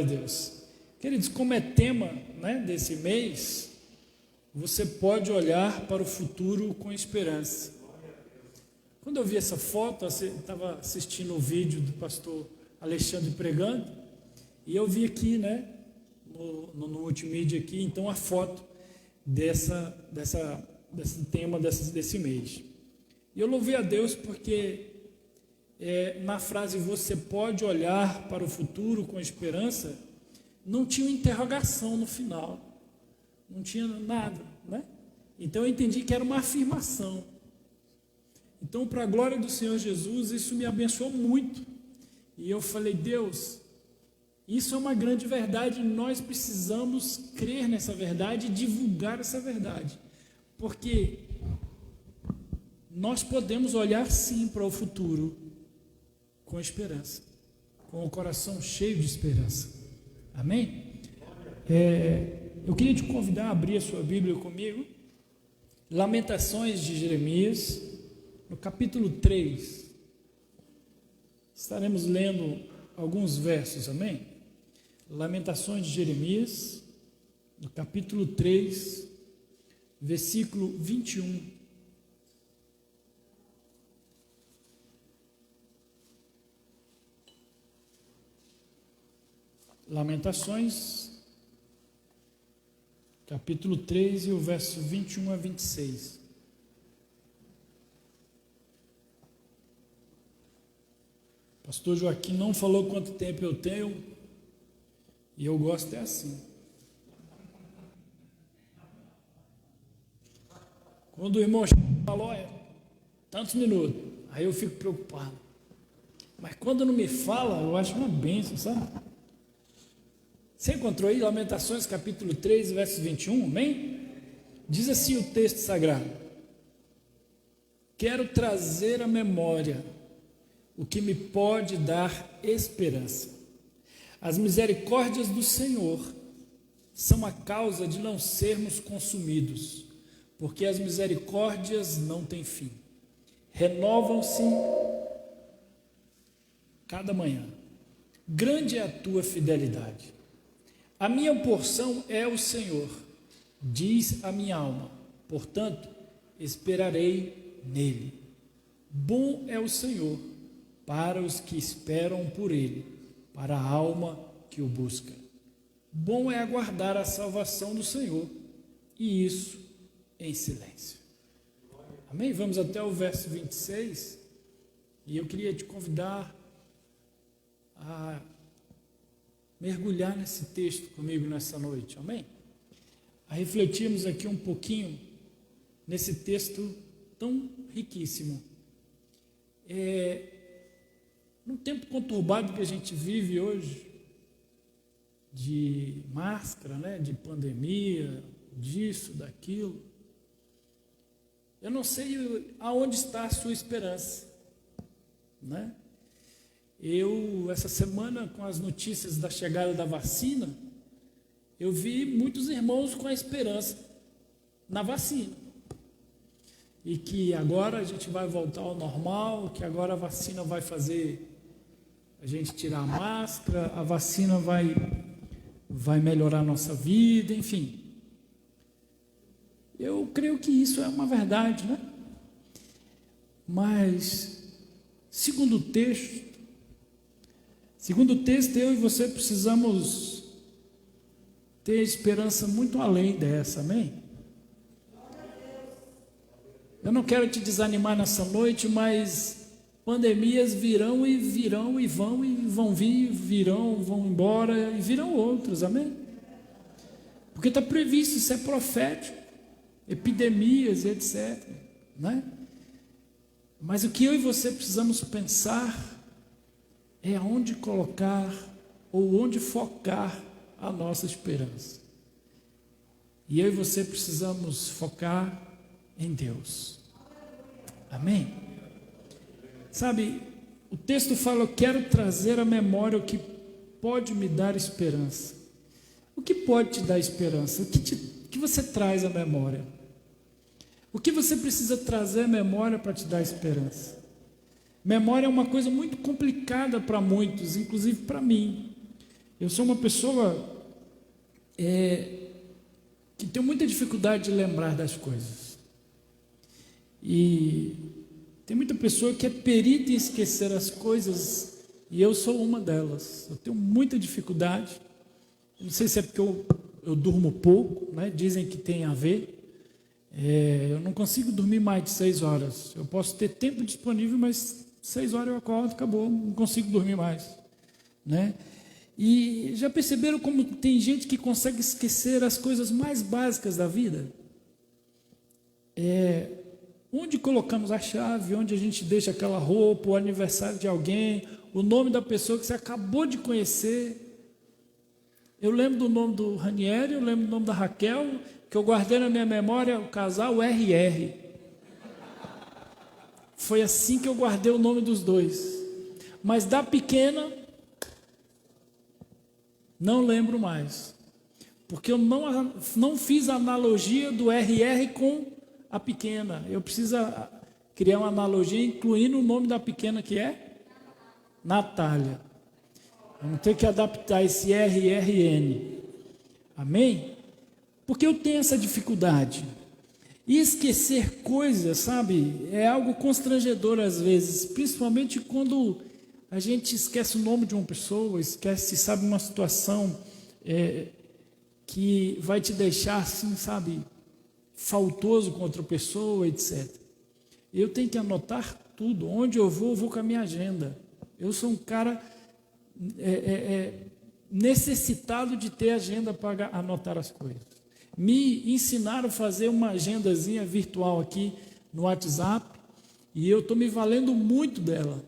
Deus. Queridos, como é tema, né, desse mês, você pode olhar para o futuro com esperança. Quando eu vi essa foto, eu estava assistindo o vídeo do pastor Alexandre pregando, e eu vi aqui, né, no multimídia aqui, então a foto desse tema desse mês. E eu louvei a Deus porque na frase você pode olhar para o futuro com esperança, não tinha uma interrogação no final, não tinha nada, né? Então eu entendi que era uma afirmação. Então, para a glória do Senhor Jesus, isso me abençoou muito. E eu falei, Deus, isso é uma grande verdade, nós precisamos crer nessa verdade e divulgar essa verdade, porque nós podemos olhar sim para o futuro com esperança, com o coração cheio de esperança. Amém? Eu queria te convidar a abrir a sua Bíblia comigo, Lamentações de Jeremias, no capítulo 3, estaremos lendo alguns versos, amém? Lamentações de Jeremias, no capítulo 3, versículo 21. Lamentações, capítulo 3 e o verso 21 a 26. Pastor Joaquim não falou quanto tempo eu tenho, e eu gosto assim. Quando o irmão falou, tantos minutos, aí eu fico preocupado. Mas quando não me fala, eu acho uma bênção, sabe? Você encontrou aí Lamentações, capítulo 3, verso 21, amém? Diz assim o texto sagrado: quero trazer à memória o que me pode dar esperança. As misericórdias do Senhor são a causa de não sermos consumidos, porque as misericórdias não têm fim, renovam-se cada manhã. Grande é a tua fidelidade. A minha porção é o Senhor, diz a minha alma, portanto, esperarei nele. Bom é o Senhor para os que esperam por ele, para a alma que o busca. Bom é aguardar a salvação do Senhor, e isso em silêncio. Amém? Vamos até o verso 26, e eu queria te convidar a mergulhar nesse texto comigo nessa noite, amém? A refletirmos aqui um pouquinho nesse texto tão riquíssimo. Num tempo conturbado que a gente vive hoje, de máscara, né, de pandemia, disso, daquilo, eu não sei aonde está a sua esperança, né? Essa semana, com as notícias da chegada da vacina, eu vi muitos irmãos com a esperança na vacina, e que agora a gente vai voltar ao normal, que agora a vacina vai fazer a gente tirar a máscara, a vacina vai melhorar a nossa vida, enfim. Eu creio que isso é uma verdade, né? Mas, segundo o texto, eu e você precisamos ter esperança muito além dessa, amém? Eu não quero te desanimar nessa noite, mas pandemias virão e vão vir, vão embora e virão outras, amém? Porque está previsto, isso é profético, epidemias, etc, né? Mas o que eu e você precisamos pensar é onde colocar ou onde focar a nossa esperança. E eu e você precisamos focar em Deus. Amém? Sabe, o texto fala: eu quero trazer à memória o que pode me dar esperança. O que pode te dar esperança? O que você traz à memória? O que você precisa trazer à memória para te dar esperança? Memória é uma coisa muito complicada para muitos, inclusive para mim. Eu sou uma pessoa que tem muita dificuldade de lembrar das coisas. E tem muita pessoa que é perita em esquecer as coisas, e eu sou uma delas. Eu tenho muita dificuldade. Não sei se é porque eu durmo pouco, né? Dizem que tem a ver. Eu não consigo dormir mais de 6 horas. Eu posso ter tempo disponível, mas 6 horas eu acordo, acabou, não consigo dormir mais, né? E já perceberam como tem gente que consegue esquecer as coisas mais básicas da vida? Onde colocamos a chave, onde a gente deixa aquela roupa, o aniversário de alguém, o nome da pessoa que você acabou de conhecer. Eu lembro do nome do Ranieri, eu lembro do nome da Raquel, que eu guardei na minha memória, o casal RR. Foi assim que eu guardei o nome dos dois. Mas da pequena, não lembro mais. Porque eu não fiz a analogia do RR com a pequena. Eu preciso criar uma analogia incluindo o nome da pequena, que é Natália. Vamos ter que adaptar esse RRN. Amém? Porque eu tenho essa dificuldade. E esquecer coisas, sabe, é algo constrangedor às vezes, principalmente quando a gente esquece o nome de uma pessoa, esquece, sabe, uma situação que vai te deixar assim, sabe, faltoso com outra pessoa, etc. Eu tenho que anotar tudo. Onde eu vou com a minha agenda. Eu sou um cara necessitado de ter agenda para anotar as coisas. Me ensinaram a fazer uma agendazinha virtual aqui no WhatsApp, e eu estou me valendo muito dela.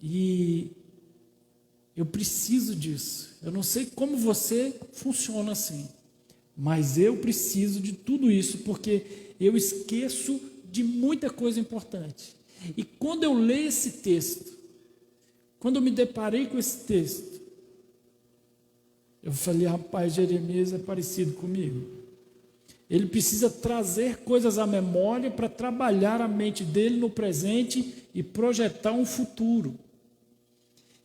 E eu preciso disso. Eu não sei como você funciona assim, mas eu preciso de tudo isso, porque eu esqueço de muita coisa importante. E quando eu leio esse texto, quando eu me deparei com esse texto, eu falei, rapaz, Jeremias é parecido comigo. Ele precisa trazer coisas à memória para trabalhar a mente dele no presente e projetar um futuro.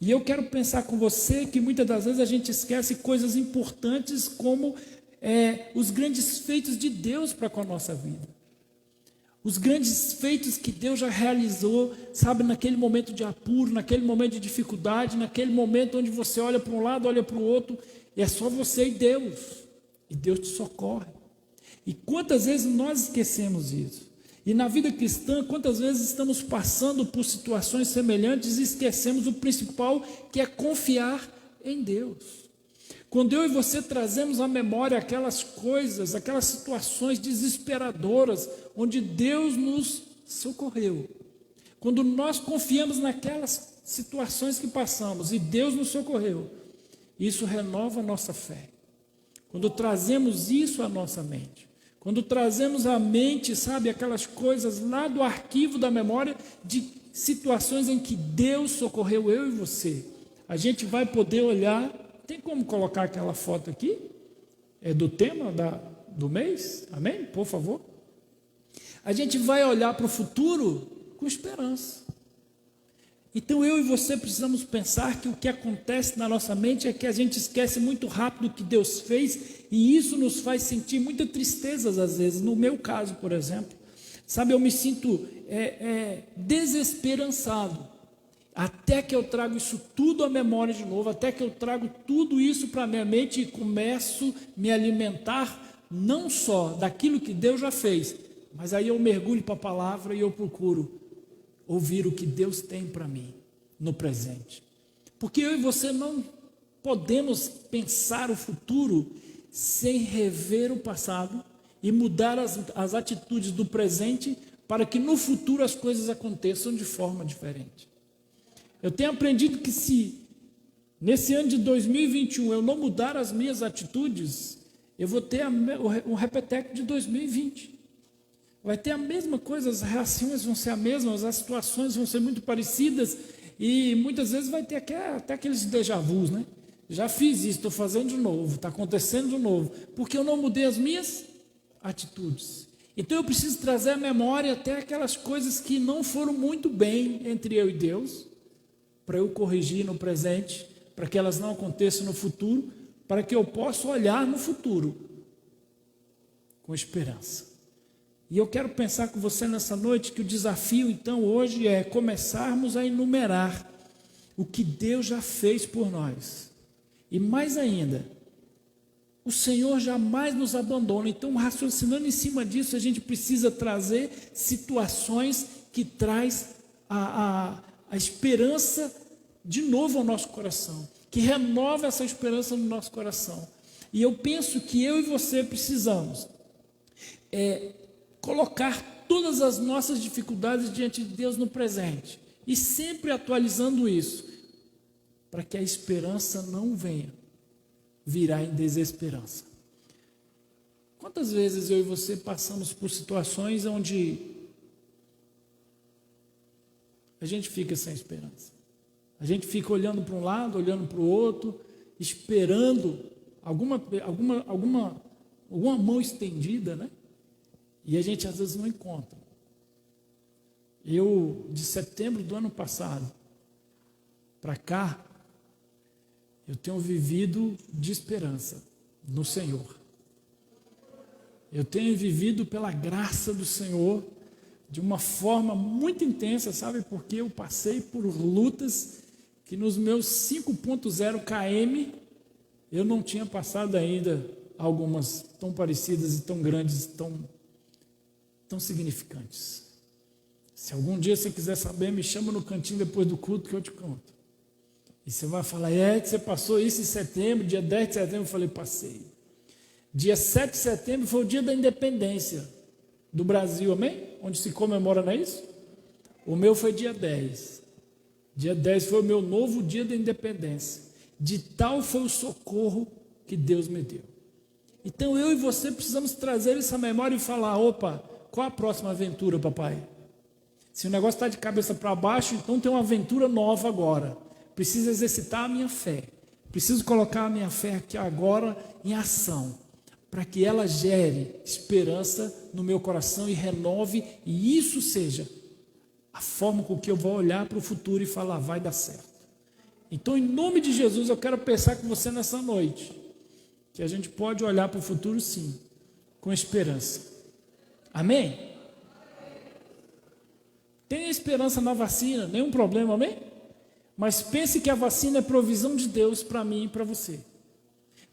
E eu quero pensar com você que muitas das vezes a gente esquece coisas importantes como os grandes feitos de Deus para com a nossa vida. Os grandes feitos que Deus já realizou, sabe, naquele momento de apuro, naquele momento de dificuldade, naquele momento onde você olha para um lado, olha para o outro, e é só você e Deus te socorre. E quantas vezes nós esquecemos isso? E na vida cristã, quantas vezes estamos passando por situações semelhantes e esquecemos o principal, que é confiar em Deus. Quando eu e você trazemos à memória aquelas coisas, aquelas situações desesperadoras, onde Deus nos socorreu. Quando nós confiamos naquelas situações que passamos e Deus nos socorreu, isso renova a nossa fé. Quando trazemos isso à nossa mente, quando trazemos à mente, sabe, aquelas coisas lá do arquivo da memória de situações em que Deus socorreu eu e você, a gente vai poder olhar. Tem como colocar aquela foto aqui? É do tema do mês? Amém? Por favor. A gente vai olhar para o futuro com esperança. Então eu e você precisamos pensar que o que acontece na nossa mente é que a gente esquece muito rápido o que Deus fez, e isso nos faz sentir muita tristeza às vezes. No meu caso, por exemplo, sabe, eu me sinto desesperançado, até que eu trago isso tudo à memória de novo, até que eu trago tudo isso para a minha mente e começo a me alimentar não só daquilo que Deus já fez, mas aí eu mergulho para a palavra e eu procuro ouvir o que Deus tem para mim no presente. Porque eu e você não podemos pensar o futuro sem rever o passado e mudar as atitudes do presente para que no futuro as coisas aconteçam de forma diferente. Eu tenho aprendido que se nesse ano de 2021 eu não mudar as minhas atitudes, eu vou ter um repeteco de 2020. Vai ter a mesma coisa, as reações vão ser as mesmas, as situações vão ser muito parecidas, e muitas vezes vai ter até aqueles déjà vus, né? Já fiz isso, estou fazendo de novo, está acontecendo de novo, porque eu não mudei as minhas atitudes. Então eu preciso trazer à memória até aquelas coisas que não foram muito bem entre eu e Deus, para eu corrigir no presente, para que elas não aconteçam no futuro, para que eu possa olhar no futuro com esperança. E eu quero pensar com você nessa noite que o desafio então hoje é começarmos a enumerar o que Deus já fez por nós. E mais ainda, o Senhor jamais nos abandona. Então, raciocinando em cima disso, a gente precisa trazer situações que traz a esperança de novo ao nosso coração, que renova essa esperança no nosso coração. E eu penso que eu e você precisamos colocar todas as nossas dificuldades diante de Deus no presente, e sempre atualizando isso, para que a esperança não venha virar em desesperança. Quantas vezes eu e você passamos por situações onde a gente fica sem esperança? A gente fica olhando para um lado, olhando para o outro, esperando alguma mão estendida, né? E a gente às vezes não encontra. Eu, de setembro do ano passado para cá, eu tenho vivido de esperança no Senhor. Eu tenho vivido pela graça do Senhor de uma forma muito intensa, sabe? Porque eu passei por lutas que nos meus 5.0 km eu não tinha passado ainda, algumas tão parecidas e tão grandes, tão significantes. Se algum dia você quiser saber, me chama no cantinho depois do culto que eu te conto. E você vai falar, você passou isso em setembro, dia 10 de setembro, eu falei, passei. Dia 7 de setembro foi o dia da independência do Brasil, amém? Onde se comemora, não é isso? O meu foi dia 10. Dia 10 foi o meu novo dia da independência. De tal foi o socorro que Deus me deu. Então eu e você precisamos trazer essa memória e falar, opa, qual a próxima aventura, papai? Se o negócio está de cabeça para baixo, então tem uma aventura nova agora. Preciso exercitar a minha fé. Preciso colocar a minha fé aqui agora em ação, para que ela gere esperança no meu coração e renove, e isso seja a forma com que eu vou olhar para o futuro e falar, vai dar certo. Então, em nome de Jesus, eu quero pensar com você nessa noite, que a gente pode olhar para o futuro sim, com esperança. Amém? Tenha esperança na vacina, nenhum problema, amém? Mas pense que a vacina é provisão de Deus para mim e para você.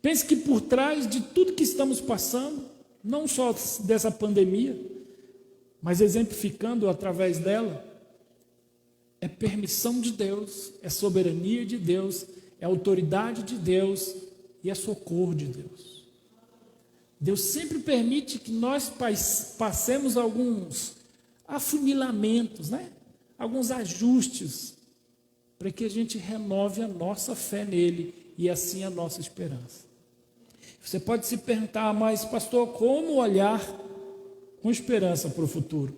Pense que por trás de tudo que estamos passando, não só dessa pandemia, mas exemplificando através dela, é permissão de Deus, é soberania de Deus, é autoridade de Deus e é socorro de Deus. Deus sempre permite que nós passemos alguns afunilamentos, né? Alguns ajustes, para que a gente renove a nossa fé nele e assim a nossa esperança. Você pode se perguntar, mas pastor, como olhar com esperança para o futuro?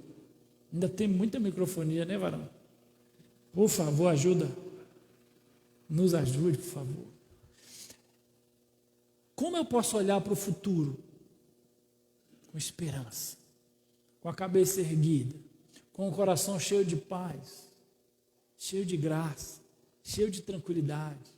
Ainda tem muita microfonia, né, varão? Por favor, ajuda. Nos ajude, por favor. Como eu posso olhar para o futuro? Com esperança, com a cabeça erguida, com o coração cheio de paz, cheio de graça, cheio de tranquilidade.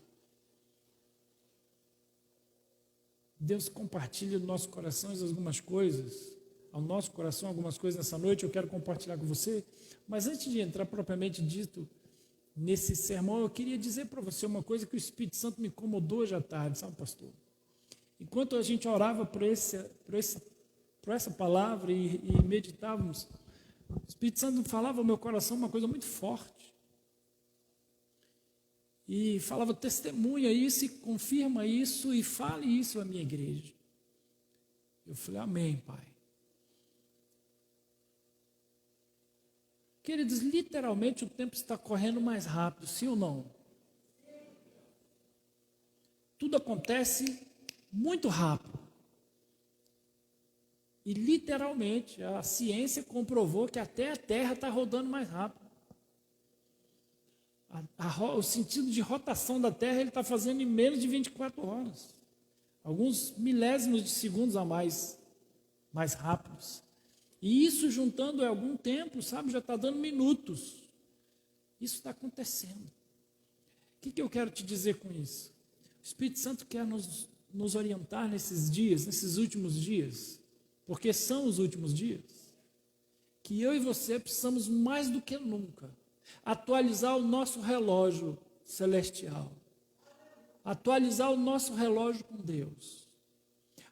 Deus compartilha no nosso coração algumas coisas, ao nosso coração algumas coisas nessa noite, eu quero compartilhar com você, mas antes de entrar propriamente dito nesse sermão, eu queria dizer para você uma coisa que o Espírito Santo me incomodou hoje à tarde, sabe, pastor? Enquanto a gente orava por essa palavra e meditávamos, o Espírito Santo falava ao meu coração uma coisa muito forte. E falava, testemunha isso e confirma isso e fale isso à minha igreja. Eu falei, amém, Pai. Queridos, literalmente o tempo está correndo mais rápido, sim ou não? Tudo acontece muito rápido. E literalmente a ciência comprovou que até a Terra está rodando mais rápido. O sentido de rotação da Terra ele está fazendo em menos de 24 horas. Alguns milésimos de segundos a mais rápidos. E isso juntando algum tempo, sabe, já está dando minutos. Isso está acontecendo. O que eu quero te dizer com isso? O Espírito Santo quer nos orientar nesses dias, nesses últimos dias, porque são os últimos dias, que eu e você precisamos mais do que nunca atualizar o nosso relógio celestial, atualizar o nosso relógio com Deus,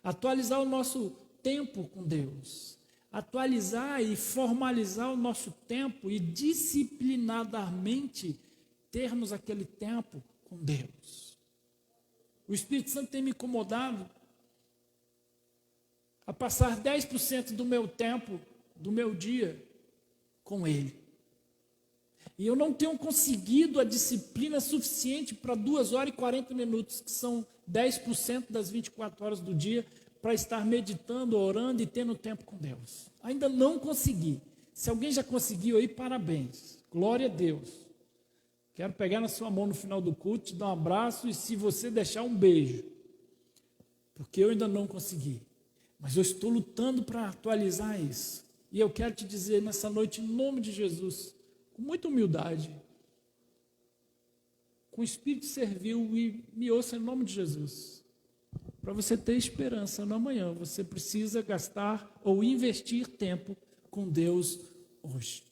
atualizar o nosso tempo com Deus, atualizar e formalizar o nosso tempo e disciplinadamente termos aquele tempo com Deus. O Espírito Santo tem me incomodado a passar 10% do meu tempo, do meu dia, com Ele. E eu não tenho conseguido a disciplina suficiente para 2 horas e 40 minutos, que são 10% das 24 horas do dia, para estar meditando, orando e tendo tempo com Deus. Ainda não consegui. Se alguém já conseguiu aí, parabéns. Glória a Deus. Quero pegar na sua mão no final do culto, te dar um abraço e, se você deixar, um beijo. Porque eu ainda não consegui. Mas eu estou lutando para atualizar isso. E eu quero te dizer nessa noite, em nome de Jesus, com muita humildade, com espírito servil, e me ouça em nome de Jesus. Para você ter esperança no amanhã, você precisa gastar ou investir tempo com Deus hoje.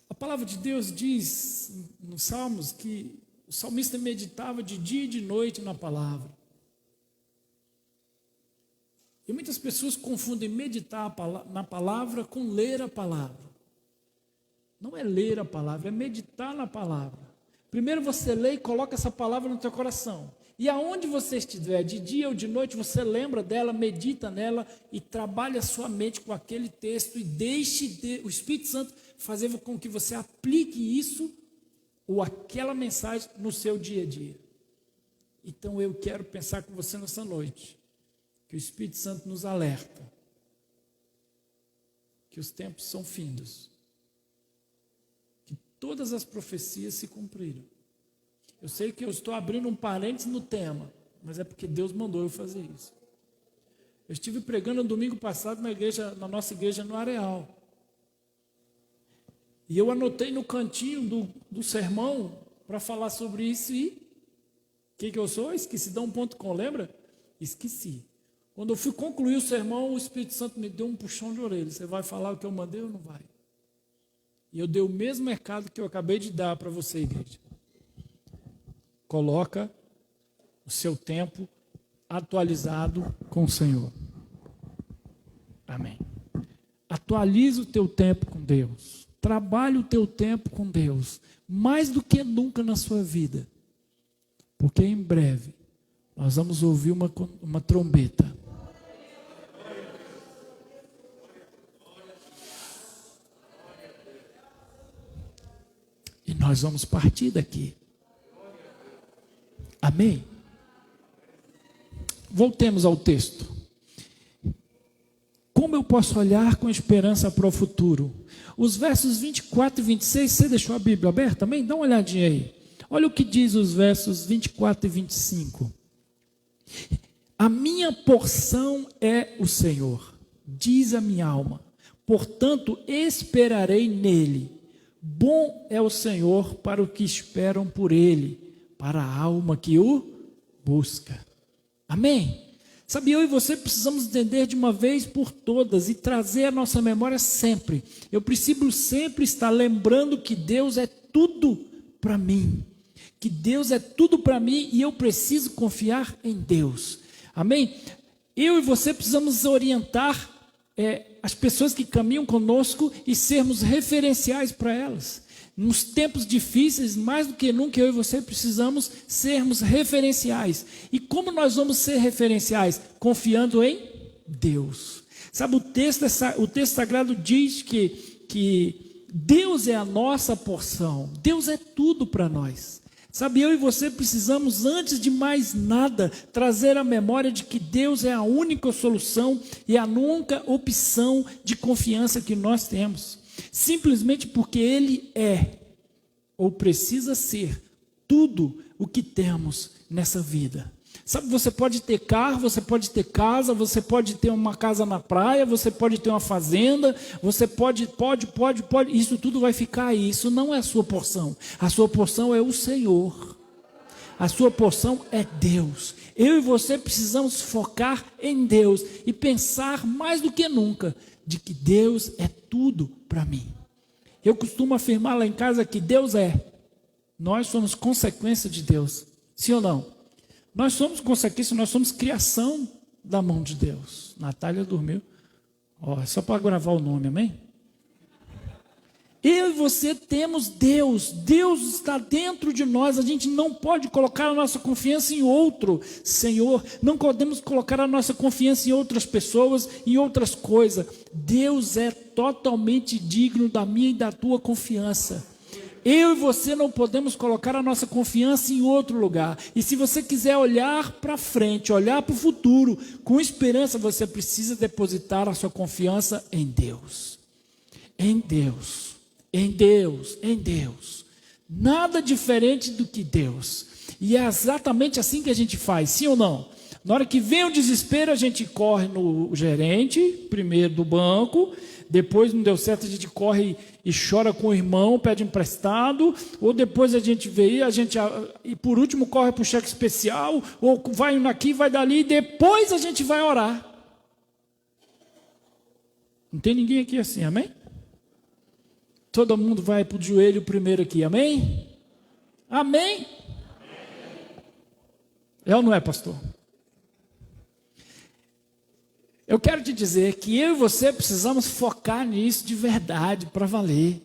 A palavra de Deus diz nos Salmos que o salmista meditava de dia e de noite na palavra. E muitas pessoas confundem meditar na palavra com ler a palavra. Não é ler a palavra, é meditar na palavra. Primeiro você lê e coloca essa palavra no teu coração. E aonde você estiver, de dia ou de noite, você lembra dela, medita nela e trabalha a sua mente com aquele texto e deixe o Espírito Santo fazer com que você aplique isso ou aquela mensagem no seu dia a dia. Então eu quero pensar com você nessa noite, que o Espírito Santo nos alerta que os tempos são findos, que todas as profecias se cumpriram. Eu sei que eu estou abrindo um parênteses no tema, mas é porque Deus mandou eu fazer isso. Eu estive pregando no domingo passado na nossa igreja no Areal. E eu anotei no cantinho do sermão para falar sobre isso e o que eu sou? Esquecidão.com, lembra? Esqueci. Quando eu fui concluir o sermão, o Espírito Santo me deu um puxão de orelha. Você vai falar o que eu mandei ou não vai? E eu dei o mesmo recado que eu acabei de dar para você, igreja. Coloca o seu tempo atualizado com o Senhor. Amém. Atualize o teu tempo com Deus. Trabalhe o teu tempo com Deus. Mais do que nunca na sua vida. Porque em breve nós vamos ouvir uma trombeta. E nós vamos partir daqui. Amém? Voltemos ao texto. Como eu posso olhar com esperança para o futuro? Os versos 24 e 26, você deixou a Bíblia aberta também? Dá uma olhadinha aí. Olha o que diz os versos 24 e 25. A minha porção é o Senhor, diz a minha alma, portanto esperarei nele. Bom é o Senhor para os que esperam por ele, para a alma que o busca. Amém? Sabe, eu e você precisamos entender de uma vez por todas e trazer a nossa memória sempre. Eu preciso sempre estar lembrando que Deus é tudo para mim. Que Deus é tudo para mim e eu preciso confiar em Deus. Amém? Eu e você precisamos orientar as pessoas que caminham conosco e sermos referenciais para elas. Nos tempos difíceis, mais do que nunca, eu e você precisamos sermos referenciais. E como nós vamos ser referenciais? Confiando em Deus. Sabe, o texto sagrado diz que Deus é a nossa porção. Deus é tudo para nós. Sabe, eu e você precisamos, antes de mais nada, trazer a memória de que Deus é a única solução e a única opção de confiança que nós temos. Simplesmente porque Ele é, ou precisa ser, tudo o que temos nessa vida. Sabe, você pode ter carro, você pode ter casa, você pode ter uma casa na praia, você pode ter uma fazenda, você pode, isso tudo vai ficar aí. Isso não é a sua porção. A sua porção é o Senhor. A sua porção é Deus. Eu e você precisamos focar em Deus e pensar mais do que nunca de que Deus é tudo para mim. Eu costumo afirmar lá em casa que Deus é. Nós somos consequência de Deus. Sim ou não? Nós somos consequência, nós somos criação da mão de Deus. Natália dormiu. Ó, só para gravar o nome, amém? Eu e você temos Deus. Deus está dentro de nós. A gente não pode colocar a nossa confiança em outro Senhor. Não podemos colocar a nossa confiança em outras pessoas, em outras coisas. Deus é totalmente digno da minha e da tua confiança. Eu e você não podemos colocar a nossa confiança em outro lugar. E se você quiser olhar para frente, olhar para o futuro, com esperança, você precisa depositar a sua confiança em Deus. Em Deus. Em Deus. Em Deus. Nada diferente do que Deus. E é exatamente assim que a gente faz, sim ou não? Na hora que vem o desespero, a gente corre no gerente, primeiro do banco, depois não deu certo, a gente corre e chora com o irmão, pede emprestado, ou depois a gente vê, e por último corre para o cheque especial, ou vai aqui, vai dali, e depois a gente vai orar. Não tem ninguém aqui assim, amém? Todo mundo vai para o joelho primeiro aqui, amém? Amém? É ou não é, pastor? Eu quero te dizer que eu e você precisamos focar nisso de verdade, para valer.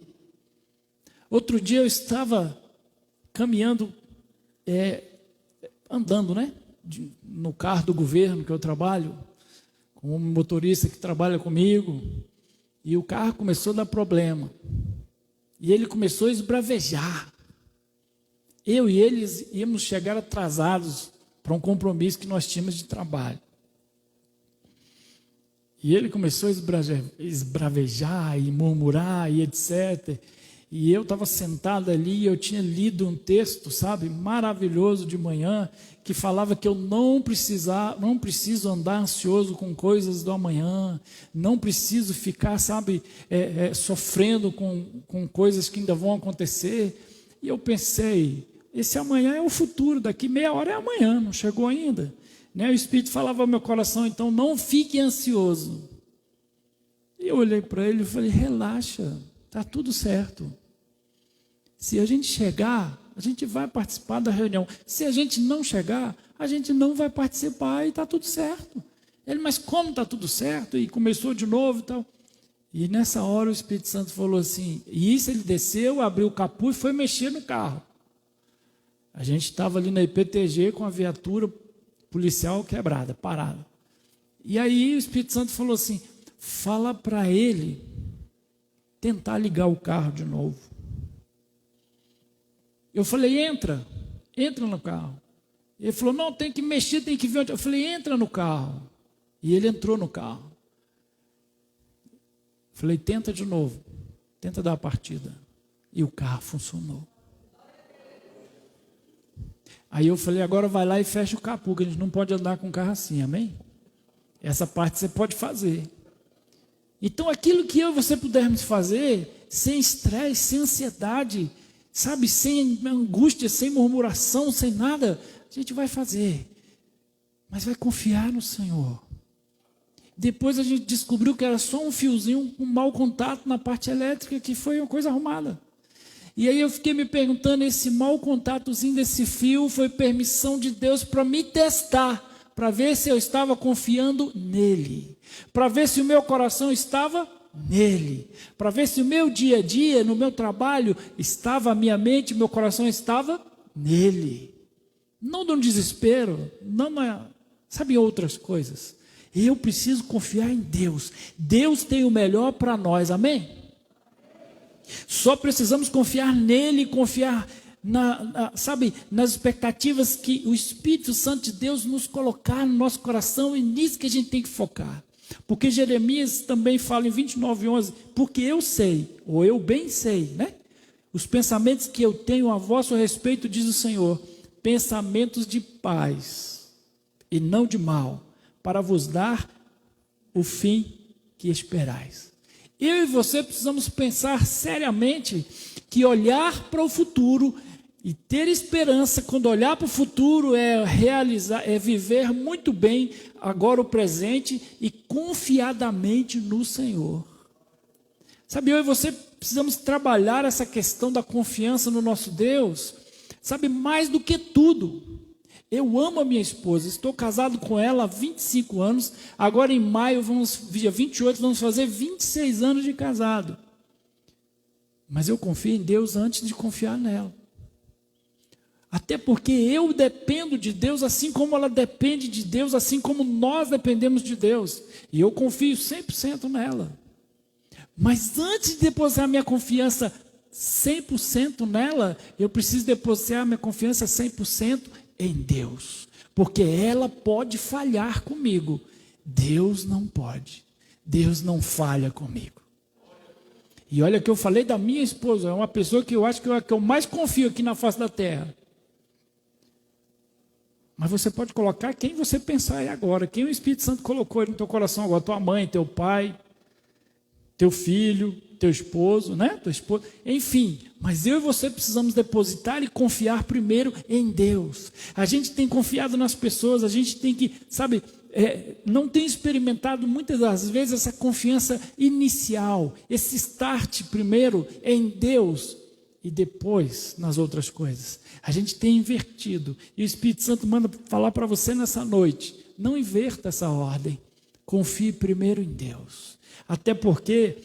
Outro dia eu estava caminhando, andando, né? No carro do governo que eu trabalho, com um motorista que trabalha comigo, e o carro começou a dar problema. E ele começou a esbravejar. Eu e eles íamos chegar atrasados para um compromisso que nós tínhamos de trabalho. E ele começou a esbravejar e murmurar e etc. E eu estava sentado ali e eu tinha lido um texto, sabe, maravilhoso de manhã, que falava que eu não preciso andar ansioso com coisas do amanhã, não preciso ficar, sabe, sofrendo com coisas que ainda vão acontecer. E eu pensei, esse amanhã é o futuro, daqui meia hora é amanhã, não chegou ainda. O Espírito falava ao meu coração, então não fique ansioso. E eu olhei para ele e falei, relaxa, está tudo certo. Se a gente chegar, a gente vai participar da reunião. Se a gente não chegar, a gente não vai participar e está tudo certo. Ele, mas como está tudo certo? E começou de novo e tal. E nessa hora o Espírito Santo falou assim, e isso ele desceu, abriu o capuz e foi mexer no carro. A gente estava ali na IPTG com a viatura policial quebrada, parada. E aí o Espírito Santo falou assim, fala para ele tentar ligar o carro de novo. Eu falei, entra no carro. Ele falou, não, tem que mexer, tem que ver. Eu falei, entra no carro. E ele entrou no carro. Eu falei, tenta de novo, tenta dar a partida. E o carro funcionou. Aí eu falei, agora vai lá e fecha o capô, que a gente não pode andar com o carro assim, amém? Essa parte você pode fazer. Então aquilo que eu e você pudermos fazer, sem estresse, sem ansiedade, sabe, sem angústia, sem murmuração, sem nada, a gente vai fazer. Mas vai confiar no Senhor. Depois a gente descobriu que era só um fiozinho, um mau contato na parte elétrica, que foi uma coisa arrumada. E aí eu fiquei me perguntando, esse mau contatozinho desse fio foi permissão de Deus para me testar, para ver se eu estava confiando nele, para ver se o meu coração estava nele, para ver se o meu dia a dia, no meu trabalho, estava a minha mente, meu coração estava nele. Não de um desespero, sabe, outras coisas. Eu preciso confiar em Deus. Deus tem o melhor para nós, amém? Só precisamos confiar nele, confiar nas expectativas que o Espírito Santo de Deus nos colocar no nosso coração, e nisso que a gente tem que focar. Porque Jeremias também fala em 29:11, porque eu sei, ou eu bem sei, né? Os pensamentos que eu tenho a vosso respeito, diz o Senhor, pensamentos de paz e não de mal, para vos dar o fim que esperais. Eu e você precisamos pensar seriamente que olhar para o futuro e ter esperança, quando olhar para o futuro, é viver muito bem agora o presente e confiadamente no Senhor. Sabe, eu e você precisamos trabalhar essa questão da confiança no nosso Deus, sabe, mais do que tudo. Eu amo a minha esposa, estou casado com ela há 25 anos, agora em maio, dia 28, vamos fazer 26 anos de casado. Mas eu confio em Deus antes de confiar nela. Até porque eu dependo de Deus, assim como ela depende de Deus, assim como nós dependemos de Deus. E eu confio 100% nela. Mas antes de depositar minha confiança 100% nela, eu preciso depositar minha confiança 100% em Deus. Porque ela pode falhar comigo. Deus não pode. Deus não falha comigo. E olha que eu falei da minha esposa, é uma pessoa que eu acho que eu mais confio aqui na face da terra. Mas você pode colocar quem você pensar aí agora, quem o Espírito Santo colocou aí no teu coração agora, tua mãe, teu pai, teu filho, teu esposo, né? Tua esposa, enfim. Mas eu e você precisamos depositar e confiar primeiro em Deus. A gente tem confiado nas pessoas, a gente tem que, sabe, não tem experimentado muitas das vezes essa confiança inicial, esse start primeiro em Deus e depois nas outras coisas. A gente tem invertido. E o Espírito Santo manda falar para você nessa noite. Não inverta essa ordem. Confie primeiro em Deus. Até porque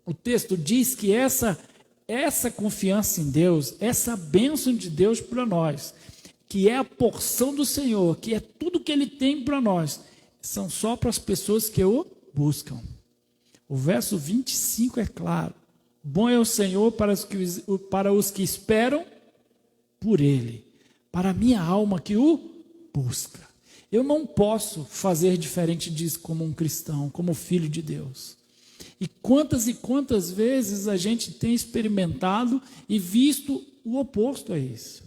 o texto diz que essa confiança em Deus, essa bênção de Deus para nós, que é a porção do Senhor, que é tudo que Ele tem para nós, são só para as pessoas que o buscam. O verso 25 é claro. Bom é o Senhor para os que esperam por Ele, para a minha alma que o busca. Eu não posso fazer diferente disso como um cristão, como filho de Deus. E quantas vezes a gente tem experimentado e visto o oposto a isso.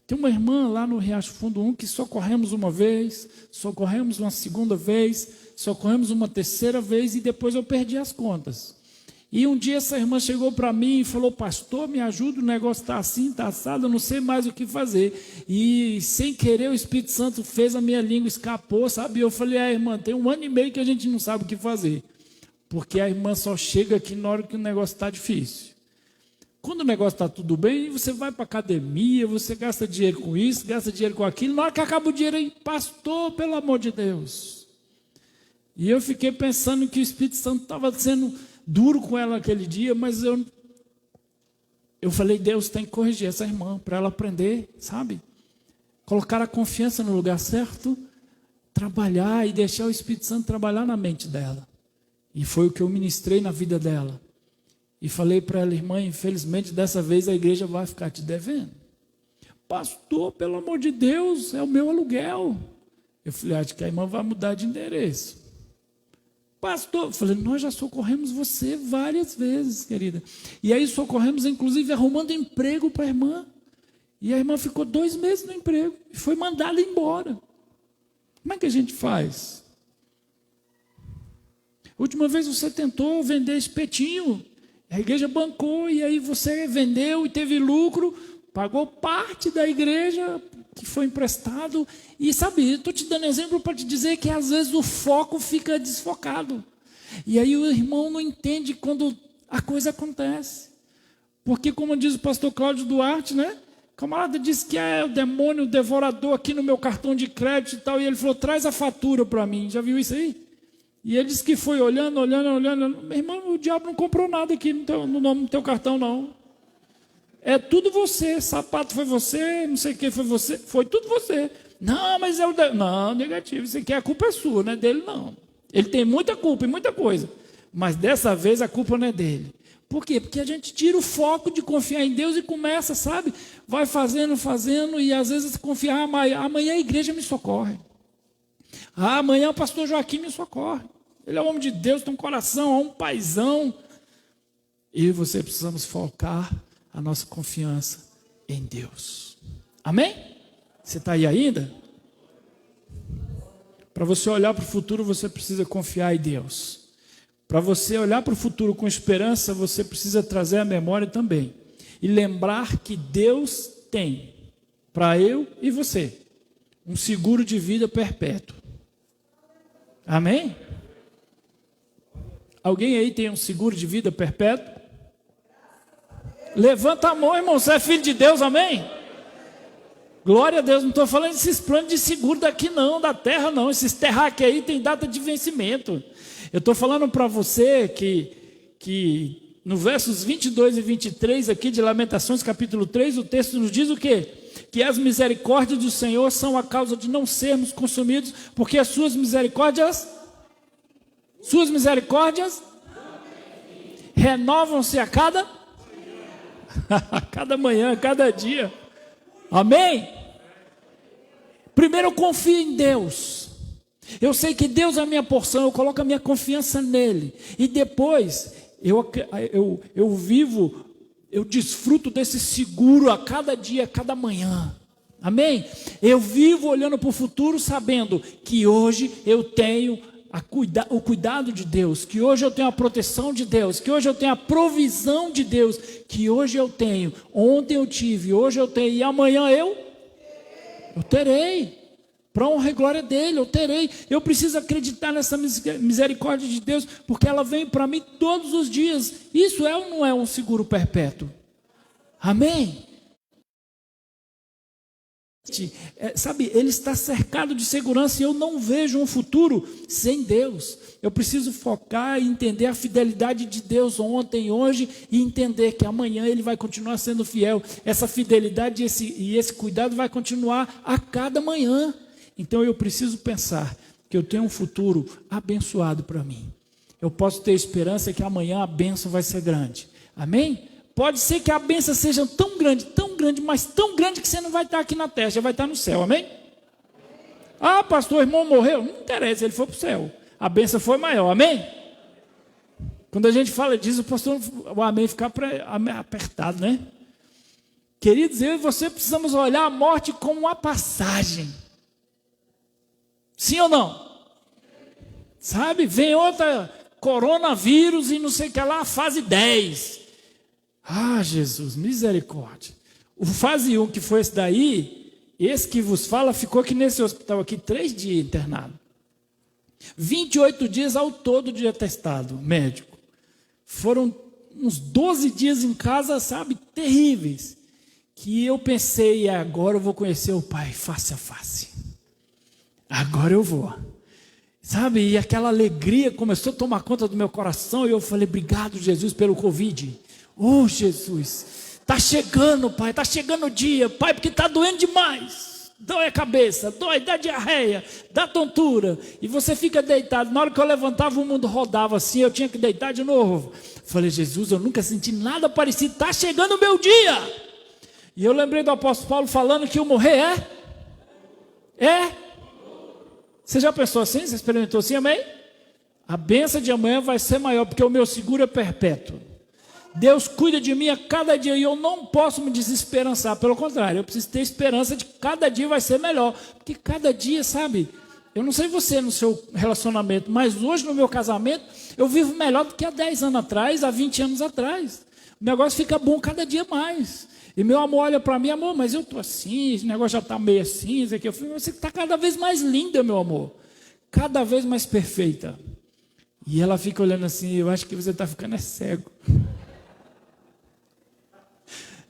Tem uma irmã lá no Riacho Fundo 1 que socorremos uma vez, socorremos uma segunda vez, socorremos uma terceira vez e depois eu perdi as contas. E um dia essa irmã chegou para mim e falou: pastor, me ajuda, o negócio está assim, está assado, eu não sei mais o que fazer. E sem querer o Espírito Santo fez a minha língua, escapou, sabe? Eu falei: irmã, tem 1 ano e meio que a gente não sabe o que fazer. Porque a irmã só chega aqui na hora que o negócio está difícil. Quando o negócio está tudo bem, você vai para a academia, você gasta dinheiro com isso, gasta dinheiro com aquilo. Na hora que acaba o dinheiro aí, pastor, pelo amor de Deus. E eu fiquei pensando que o Espírito Santo estava sendo duro com ela aquele dia, mas eu falei: Deus tem que corrigir essa irmã, para ela aprender, sabe? Colocar a confiança no lugar certo, trabalhar e deixar o Espírito Santo trabalhar na mente dela. E foi o que eu ministrei na vida dela. E falei para ela: irmã, infelizmente dessa vez a igreja vai ficar te devendo. Pastor, pelo amor de Deus, é o meu aluguel. Eu falei: acho que a irmã vai mudar de endereço. Pastor, eu falei: nós já socorremos você várias vezes, querida. E aí socorremos, inclusive, arrumando emprego para a irmã. E a irmã ficou 2 meses no emprego e foi mandada embora. Como é que a gente faz? Última vez você tentou vender espetinho, a igreja bancou, e aí você vendeu e teve lucro, pagou parte da igreja que foi emprestado. E sabe, estou te dando exemplo para te dizer que às vezes o foco fica desfocado. E aí o irmão não entende quando a coisa acontece. Porque, como diz o pastor Cláudio Duarte, né? O camarada disse que é o demônio o devorador aqui no meu cartão de crédito e tal. E ele falou: traz a fatura para mim. Já viu isso aí? E ele disse que foi olhando. Meu irmão, o diabo não comprou nada aqui no nome do teu cartão, não. É tudo você. Sapato foi você, não sei o que foi você. Foi tudo você. Não, mas é o... Não, negativo. Isso aqui, a culpa é sua, não é dele, não. Ele tem muita culpa e muita coisa. Mas dessa vez a culpa não é dele. Por quê? Porque a gente tira o foco de confiar em Deus e começa, sabe? Vai fazendo, e às vezes confiar: amanhã a igreja me socorre. Amanhã o pastor Joaquim me socorre. Ele é um homem de Deus, tem um coração, é um paizão. Eu e você precisamos focar a nossa confiança em Deus. Amém? Você está aí ainda? Para você olhar para o futuro, você precisa confiar em Deus. Para você olhar para o futuro com esperança, você precisa trazer a memória também. E lembrar que Deus tem, para eu e você, um seguro de vida perpétuo. Amém? Alguém aí tem um seguro de vida perpétuo? Levanta a mão, irmão, você é filho de Deus, amém? Glória a Deus, não estou falando desses planos de seguro daqui não, da terra não, esses terráqueos aí tem data de vencimento. Eu estou falando para você que no versos 22 e 23 aqui de Lamentações capítulo 3, o texto nos diz o quê? Que as misericórdias do Senhor são a causa de não sermos consumidos, porque as suas misericórdias renovam-se a cada manhã, a cada dia. Amém? Primeiro eu confio em Deus. Eu sei que Deus é a minha porção, eu coloco a minha confiança nele. E depois eu vivo, eu desfruto desse seguro a cada dia, a cada manhã. Amém? Eu vivo olhando para o futuro sabendo que hoje eu tenho o cuidado de Deus, que hoje eu tenho a proteção de Deus, que hoje eu tenho a provisão de Deus, que hoje eu tenho, ontem eu tive, hoje eu tenho e amanhã eu terei, para honra e glória dele, eu terei. Eu preciso acreditar nessa misericórdia de Deus, porque ela vem para mim todos os dias. Isso é ou não é um seguro perpétuo? Amém? Sabe, ele está cercado de segurança e eu não vejo um futuro sem Deus. Eu preciso focar e entender a fidelidade de Deus ontem, hoje, e entender que amanhã ele vai continuar sendo fiel. Essa fidelidade e esse cuidado vai continuar a cada manhã. Então eu preciso pensar que eu tenho um futuro abençoado para mim. Eu posso ter esperança que amanhã a bênção vai ser grande. Amém? Pode ser que a bênção seja tão grande, mas tão grande que você não vai estar aqui na terra, já vai estar no céu, amém? Ah, pastor, o irmão morreu? Não interessa, ele foi para o céu. A bênção foi maior, amém? Quando a gente fala disso, o amém fica apertado, né? Queridos, eu e você precisamos olhar a morte como uma passagem. Sim ou não? Sabe, vem outra coronavírus e não sei o que lá, fase 10. Ah, Jesus, misericórdia. O fase 1, que foi esse daí, esse que vos fala, ficou aqui nesse hospital aqui 3 dias internado. 28 dias ao todo de atestado médico. Foram uns 12 dias em casa, sabe, terríveis. Que eu pensei, agora eu vou conhecer o Pai face a face. Agora eu vou. Sabe, e aquela alegria começou a tomar conta do meu coração, e eu falei, obrigado, Jesus, pelo Covid. Oh, Jesus, está chegando, Pai, está chegando o dia, Pai, porque está doendo demais. Dói a cabeça, dá diarreia, dá tontura. E você fica deitado. Na hora que eu levantava, o mundo rodava assim, eu tinha que deitar de novo. Falei, Jesus, eu nunca senti nada parecido, está chegando o meu dia. E eu lembrei do apóstolo Paulo falando que o morrer é? Você já pensou assim? Você experimentou assim, amém? A bênção de amanhã vai ser maior, porque o meu seguro é perpétuo. Deus cuida de mim a cada dia e eu não posso me desesperançar. Pelo contrário, eu preciso ter esperança de que cada dia vai ser melhor. Porque cada dia, sabe, eu não sei você no seu relacionamento, mas hoje no meu casamento, eu vivo melhor do que há 10 anos atrás, há 20 anos atrás. O negócio fica bom cada dia mais. E meu amor olha para mim, amor, mas eu estou assim, esse negócio já está meio assim, isso aqui. Eu falei, você está cada vez mais linda, meu amor. Cada vez mais perfeita. E ela fica olhando assim, eu acho que você está ficando cego.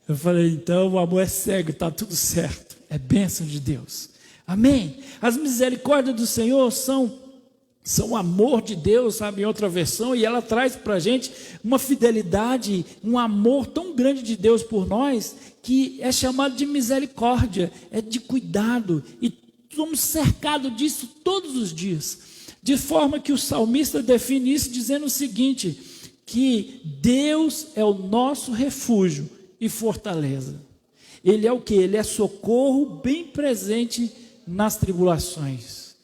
Eu falei, então o amor é cego, está tudo certo. É bênção de Deus. Amém? As misericórdias do Senhor são amor de Deus, sabe, em outra versão, e ela traz para a gente uma fidelidade, um amor tão grande de Deus por nós, que é chamado de misericórdia, é de cuidado, e somos cercados disso todos os dias, de forma que o salmista define isso dizendo o seguinte, que Deus é o nosso refúgio e fortaleza. Ele é o que? Ele é socorro bem presente nas tribulações.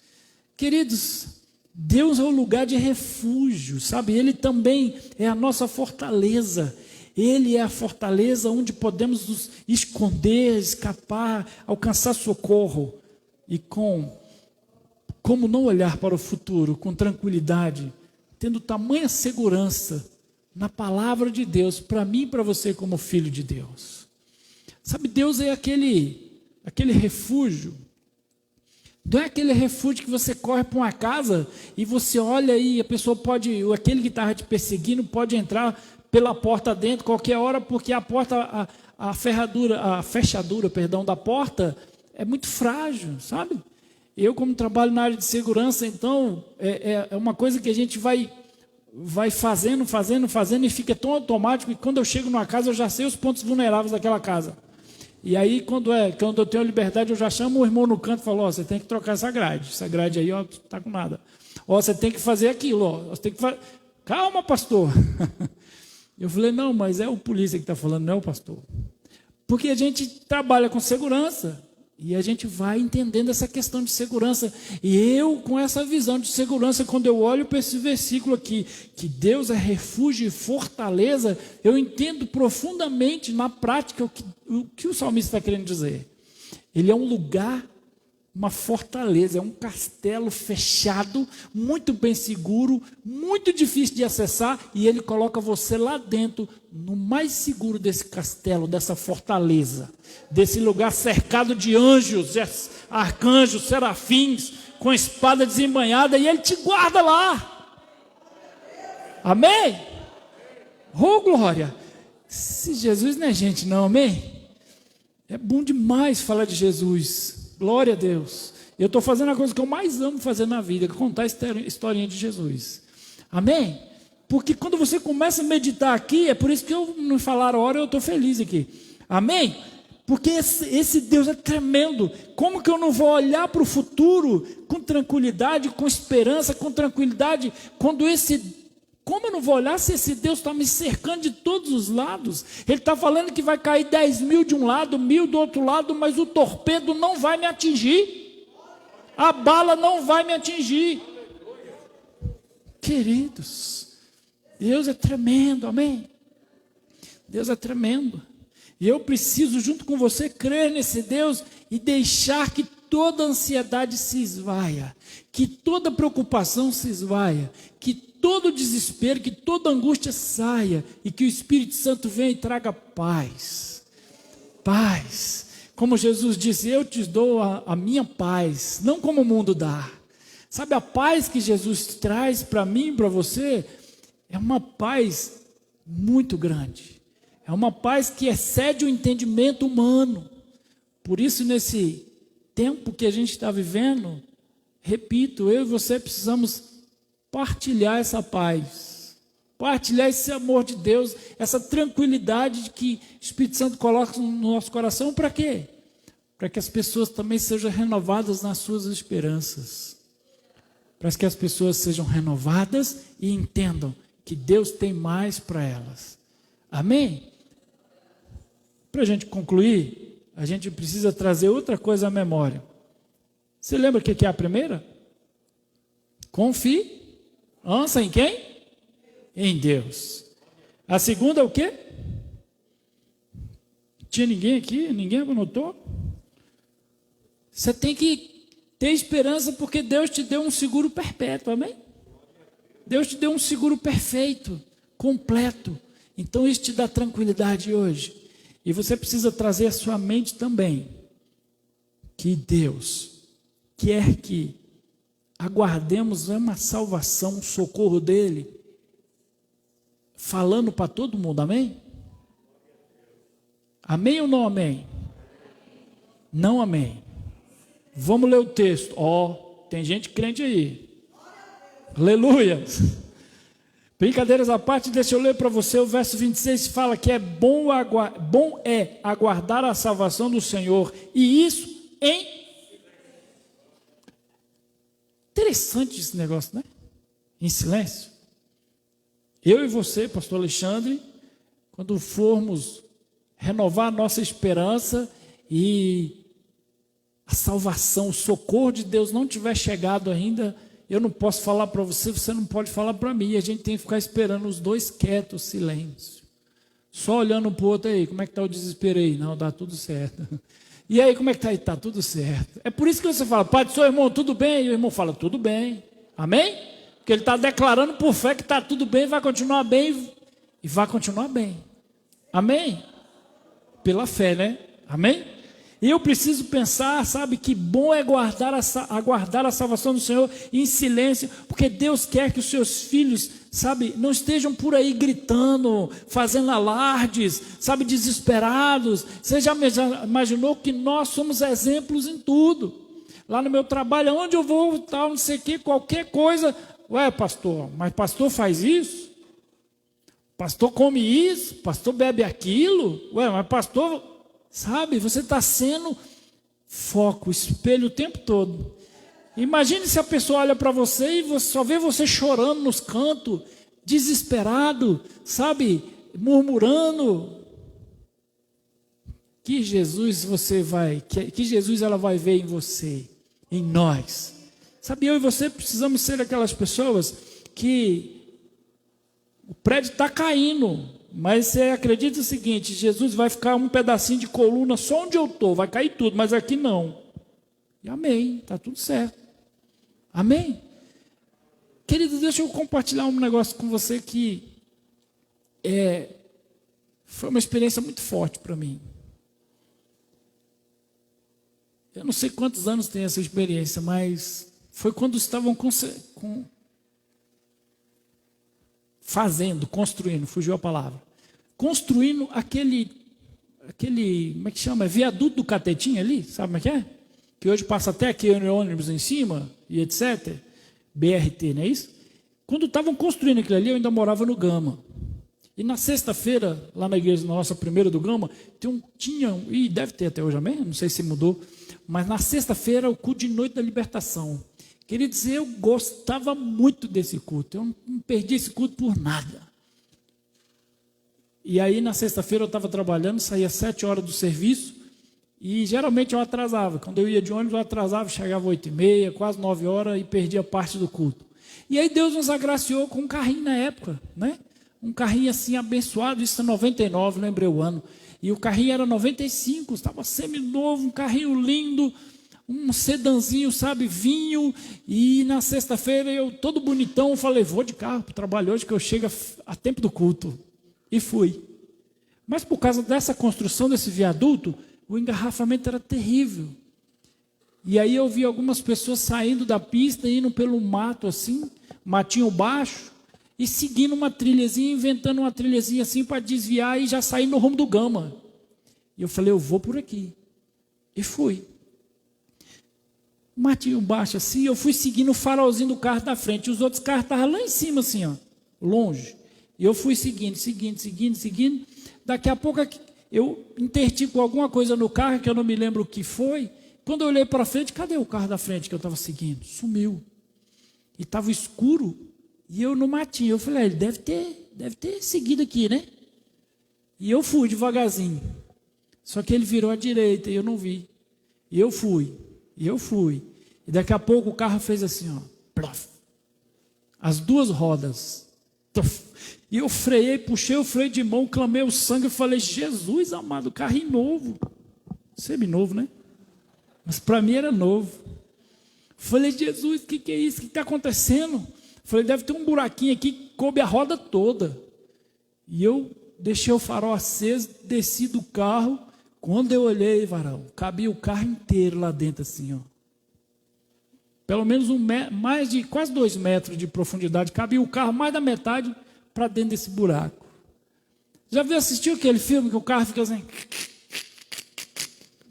Queridos, Deus é o lugar de refúgio, sabe? Ele também é a nossa fortaleza. Ele é a fortaleza onde podemos nos esconder, escapar, alcançar socorro. E com Como não olhar para o futuro com tranquilidade, tendo tamanha segurança na palavra de Deus, para mim e para você como filho de Deus? Sabe, Deus é aquele refúgio. Não é aquele refúgio que você corre para uma casa e você olha e a pessoa aquele que estava te perseguindo pode entrar pela porta dentro qualquer hora, porque a porta, a fechadura da porta é muito frágil, sabe? Eu, como trabalho na área de segurança, então, é uma coisa que a gente vai fazendo e fica tão automático que quando eu chego numa casa eu já sei os pontos vulneráveis daquela casa. E aí, quando eu tenho liberdade, eu já chamo o irmão no canto e falo, você tem que trocar essa grade aí, não está com nada. Você tem que fazer aquilo, você tem que fazer... Calma, pastor. Eu falei, não, mas é o polícia que está falando, não é o pastor. Porque a gente trabalha com segurança e a gente vai entendendo essa questão de segurança. E eu, com essa visão de segurança, quando eu olho para esse versículo aqui, que Deus é refúgio e fortaleza, eu entendo profundamente na prática o que o salmista está querendo dizer. Ele é um lugar, uma fortaleza, é um castelo fechado, muito bem seguro, muito difícil de acessar, e ele coloca você lá dentro, no mais seguro desse castelo, dessa fortaleza, desse lugar cercado de anjos, arcanjos, serafins, com espada desembainhada, e ele te guarda lá. Amém? Oh, glória! Se Jesus não é gente não, amém? É bom demais falar de Jesus. Glória a Deus. Eu estou fazendo a coisa que eu mais amo fazer na vida, que é contar a historinha de Jesus. Amém? Porque quando você começa a meditar aqui, é por isso que eu não falaram a hora, eu estou feliz aqui. Amém? Porque esse Deus é tremendo. Como que eu não vou olhar para o futuro com tranquilidade, com esperança, com tranquilidade, como eu não vou olhar se esse Deus está me cercando de todos os lados? Ele está falando que vai cair 10.000 de um lado, 1.000 do outro lado, mas o torpedo não vai me atingir. A bala não vai me atingir. Queridos, Deus é tremendo, amém? Deus é tremendo. E eu preciso, junto com você, crer nesse Deus e deixar que toda ansiedade se esvaia, que toda preocupação se esvaia, que todo desespero, que toda angústia saia e que o Espírito Santo venha e traga paz. Paz. Como Jesus disse, eu te dou a minha paz, não como o mundo dá. Sabe, a paz que Jesus traz para mim e para você é uma paz muito grande. É uma paz que excede o entendimento humano. Por isso, nesse tempo que a gente está vivendo, repito, eu e você precisamos partilhar essa paz, partilhar esse amor de Deus, essa tranquilidade que o Espírito Santo coloca no nosso coração. Para quê? Para que as pessoas também sejam renovadas nas suas esperanças, para que as pessoas sejam renovadas e entendam que Deus tem mais para elas. Amém? Para a gente concluir, a gente precisa trazer outra coisa à memória. Você lembra o que é a primeira? Confiança em quem? Em Deus. A segunda é o quê? Tinha ninguém aqui? Ninguém anotou? Você tem que ter esperança porque Deus te deu um seguro perpétuo, amém? Deus te deu um seguro perfeito, completo. Então isso te dá tranquilidade hoje. E você precisa trazer à sua mente também que Deus quer que aguardemos uma salvação, um socorro dele, falando para todo mundo, amém? Amém ou não amém? Não amém. Vamos ler o texto. Tem gente crente aí. Aleluia. Brincadeiras à parte, deixa eu ler para você o verso 26, fala que é bom é aguardar a salvação do Senhor, e isso em... Interessante esse negócio, né? Em silêncio. Eu e você, pastor Alexandre, quando formos renovar a nossa esperança e a salvação, o socorro de Deus não tiver chegado ainda, eu não posso falar para você, você não pode falar para mim. A gente tem que ficar esperando os dois quietos, silêncio. Só olhando para o outro aí, como é que está o desespero aí? Não, dá tudo certo. E aí, como é que está? Está tudo certo. É por isso que você fala, pai do seu irmão, tudo bem? E o irmão fala, tudo bem. Amém? Porque ele está declarando por fé que está tudo bem, vai continuar bem e vai continuar bem. Amém? Pela fé, né? Amém? E eu preciso pensar, sabe, que bom é aguardar a salvação do Senhor em silêncio, porque Deus quer que os seus filhos, sabe, não estejam por aí gritando, fazendo alardes, sabe, desesperados. Você já imaginou que nós somos exemplos em tudo? Lá no meu trabalho, onde eu vou, tal, não sei o que, qualquer coisa. Ué, pastor, mas pastor faz isso? Pastor come isso? Pastor bebe aquilo? Ué, mas pastor... Sabe, você está sendo foco, espelho o tempo todo. Imagine se a pessoa olha para você e só vê você chorando nos cantos, desesperado, sabe, murmurando. Que Jesus que Jesus ela vai ver em você, em nós. Sabe, eu e você precisamos ser aquelas pessoas que o prédio está caindo. Mas você acredita o seguinte, Jesus vai ficar um pedacinho de coluna só onde eu estou, vai cair tudo, mas aqui não. E amém, está tudo certo. Amém? Querido, deixa eu compartilhar um negócio com você que foi uma experiência muito forte para mim. Eu não sei quantos anos tem essa experiência, mas foi quando estavam construindo, fugiu a palavra. Construindo aquele, como é que chama? Viaduto do Catetinho ali, sabe como é que é? Que hoje passa até aquele ônibus em cima e etc. BRT, não é isso? Quando estavam construindo aquilo ali, eu ainda morava no Gama. E na sexta-feira, lá na igreja nossa, primeira do Gama, e deve ter até hoje, amém? Não sei se mudou, mas na sexta-feira, o culto de noite da libertação. Queria dizer, eu gostava muito desse culto, eu não perdi esse culto por nada. E aí na sexta-feira eu estava trabalhando, saía 7 horas do serviço, e geralmente eu atrasava. Quando eu ia de ônibus eu atrasava, chegava 8h30, quase 9 horas e perdia parte do culto. E aí Deus nos agraciou com um carrinho na época, né? Um carrinho assim abençoado, isso é 99, lembrei o ano. E o carrinho era 95, estava seminovo, um carrinho lindo, um sedanzinho, sabe, vinho. E na sexta-feira eu todo bonitão, falei, vou de carro para o trabalho hoje que eu chego a tempo do culto. E fui. Mas por causa dessa construção desse viaduto, o engarrafamento era terrível. E aí eu vi algumas pessoas saindo da pista, indo pelo mato assim, matinho baixo, e seguindo uma trilhazinha, inventando uma trilhazinha assim para desviar e já sair no rumo do Gama. E eu falei, eu vou por aqui. E fui. Matinho baixo assim, eu fui seguindo o farolzinho do carro da frente. Os outros carros estavam lá em cima assim, ó, longe. E eu fui seguindo. Daqui a pouco eu interti com alguma coisa no carro, que eu não me lembro o que foi. Quando eu olhei para frente, cadê o carro da frente que eu estava seguindo? Sumiu. E estava escuro. E eu no matinho. Eu falei, ele deve ter seguido aqui, né? E eu fui devagarzinho. Só que ele virou à direita e eu não vi. E eu fui. E daqui a pouco o carro fez assim, ó. Plof. As duas rodas. Tuf. E eu freiei, puxei o freio de mão, clamei o sangue e falei, Jesus amado, carrinho novo. Semi-novo, né? Mas para mim era novo. Falei, Jesus, o que é isso? O que está acontecendo? Falei, deve ter um buraquinho aqui que coube a roda toda. E eu deixei o farol aceso, desci do carro. Quando eu olhei, varão, cabia o carro inteiro lá dentro assim, ó. Pelo menos mais de quase 2 metros de profundidade. Cabia o carro mais da metade para dentro desse buraco. Já viu assistir aquele filme que o carro fica assim?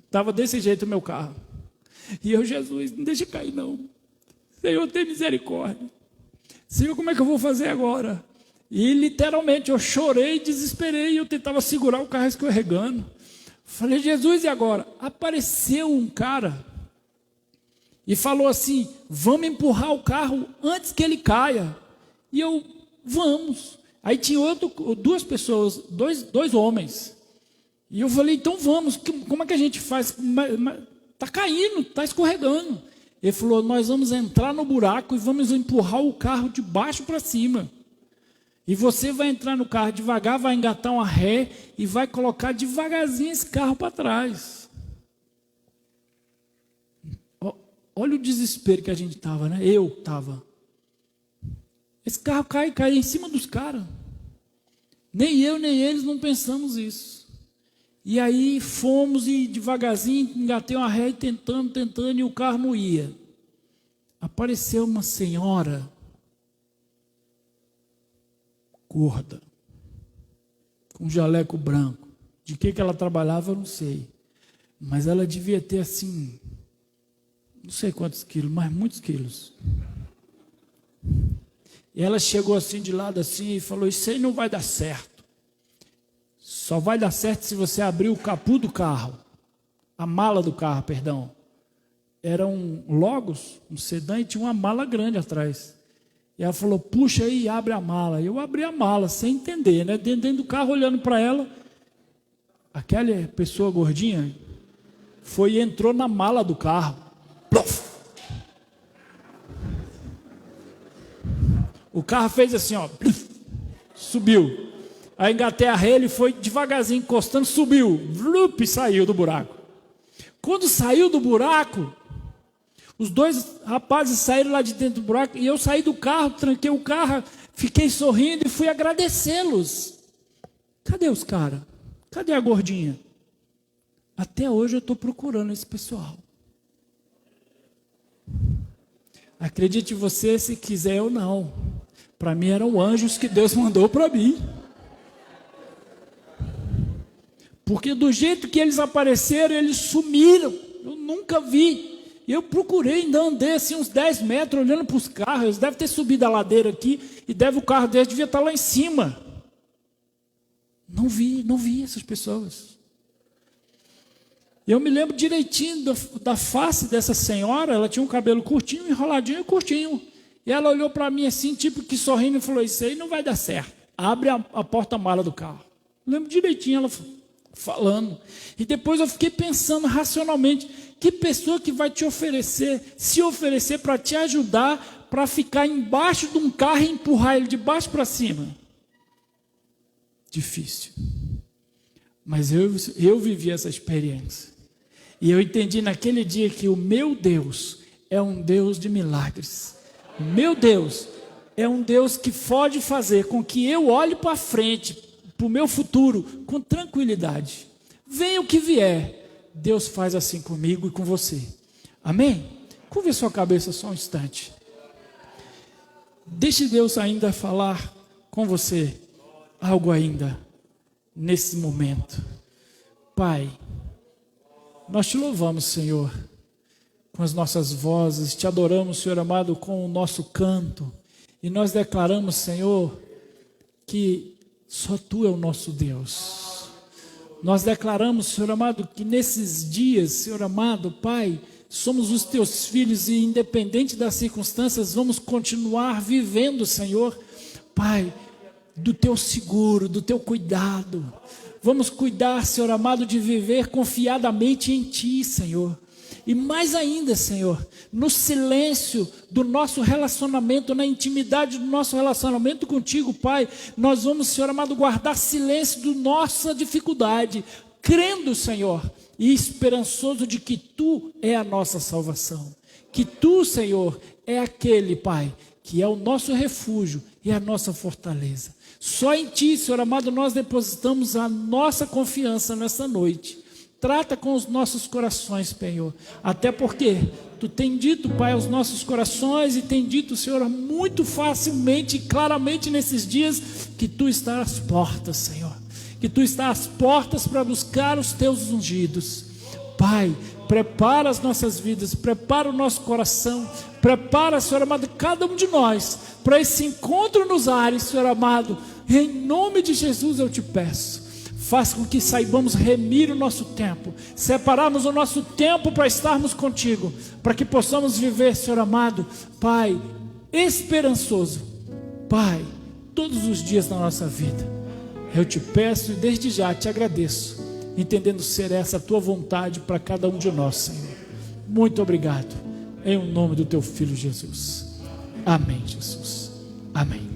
Estava desse jeito o meu carro. E eu, Jesus, não deixa cair não. Senhor, tem misericórdia. Senhor, como é que eu vou fazer agora? E literalmente eu chorei, desesperei, e eu tentava segurar o carro escorregando. Falei, Jesus, e agora? Apareceu um cara e falou assim, vamos empurrar o carro antes que ele caia. E eu, vamos. Aí tinha duas pessoas, dois homens. E eu falei, então vamos, como é que a gente faz? Está caindo, está escorregando. Ele falou, nós vamos entrar no buraco e vamos empurrar o carro de baixo para cima. E você vai entrar no carro devagar, vai engatar uma ré e vai colocar devagarzinho esse carro para trás. Olha o desespero que a gente estava, né? Eu estava. Esse carro cai em cima dos caras. Nem eu, nem eles não pensamos isso. E aí fomos e devagarzinho engatei uma ré tentando, e o carro não ia. Apareceu uma senhora gorda, com um jaleco branco. De que ela trabalhava, eu não sei. Mas ela devia ter assim, não sei quantos quilos, mas muitos quilos. E ela chegou assim de lado assim e falou: isso aí não vai dar certo. Só vai dar certo se você abrir o capô do carro. A mala do carro, perdão. Era um Logos, um sedã, e tinha uma mala grande atrás. E ela falou: puxa aí e abre a mala. E eu abri a mala, sem entender, né? Dentro do carro, olhando para ela. Aquela pessoa gordinha foi e entrou na mala do carro. Plof! O carro fez assim, ó, subiu. Aí engatei a ré, ele foi devagarzinho encostando, subiu, e saiu do buraco. Quando saiu do buraco, os dois rapazes saíram lá de dentro do buraco, e eu saí do carro, tranquei o carro, fiquei sorrindo e fui agradecê-los. Cadê os caras? Cadê a gordinha? Até hoje eu estou procurando esse pessoal. Acredite você se quiser ou não. Para mim eram anjos que Deus mandou para mim. Porque do jeito que eles apareceram, eles sumiram. Eu nunca vi. Eu procurei, ainda andei assim uns 10 metros olhando para os carros. Eles devem ter subido a ladeira aqui e o carro deles devia estar lá em cima. Não vi essas pessoas. Eu me lembro direitinho da face dessa senhora. Ela tinha um cabelo curtinho, enroladinho e curtinho. E ela olhou para mim assim, tipo que sorrindo, e falou: isso aí não vai dar certo. Abre a porta-mala do carro. Eu lembro direitinho ela falando. E depois eu fiquei pensando racionalmente: que pessoa que vai te se oferecer para te ajudar, para ficar embaixo de um carro e empurrar ele de baixo para cima? Difícil. Mas eu vivi essa experiência. E eu entendi naquele dia que o meu Deus é um Deus de milagres. O meu Deus é um Deus que pode fazer com que eu olhe para frente, para o meu futuro, com tranquilidade. Venha o que vier, Deus faz assim comigo e com você. Amém? Curve sua cabeça só um instante. Deixe Deus ainda falar com você algo ainda nesse momento. Pai, nós te louvamos, Senhor, com as nossas vozes, te adoramos, Senhor amado, com o nosso canto, e nós declaramos, Senhor, que só Tu é o nosso Deus. Nós declaramos, Senhor amado, que nesses dias, Senhor amado, Pai, somos os Teus filhos e independente das circunstâncias, vamos continuar vivendo, Senhor, Pai, do Teu seguro, do Teu cuidado. Vamos cuidar, Senhor amado, de viver confiadamente em Ti, Senhor. E mais ainda, Senhor, no silêncio do nosso relacionamento, na intimidade do nosso relacionamento contigo, Pai, nós vamos, Senhor amado, guardar silêncio da nossa dificuldade, crendo, Senhor, e esperançoso de que Tu é a nossa salvação. Que Tu, Senhor, é aquele, Pai, que é o nosso refúgio e a nossa fortaleza. Só em Ti, Senhor amado, nós depositamos a nossa confiança nessa noite. Trata com os nossos corações, Senhor. Até porque Tu tem dito, Pai, aos nossos corações e tem dito, Senhor, muito facilmente e claramente nesses dias que Tu estás às portas, Senhor. Que Tu estás às portas para buscar os Teus ungidos. Pai, prepara as nossas vidas, prepara o nosso coração, prepara, Senhor amado, cada um de nós para esse encontro nos ares, Senhor amado. Em nome de Jesus eu te peço. Faça com que saibamos remir o nosso tempo, separarmos o nosso tempo para estarmos contigo, para que possamos viver, Senhor amado, Pai, esperançoso, Pai, todos os dias da nossa vida. Eu te peço e desde já te agradeço, entendendo ser essa a tua vontade para cada um de nós, Senhor. Muito obrigado, em nome do teu Filho Jesus. Amém, Jesus. Amém.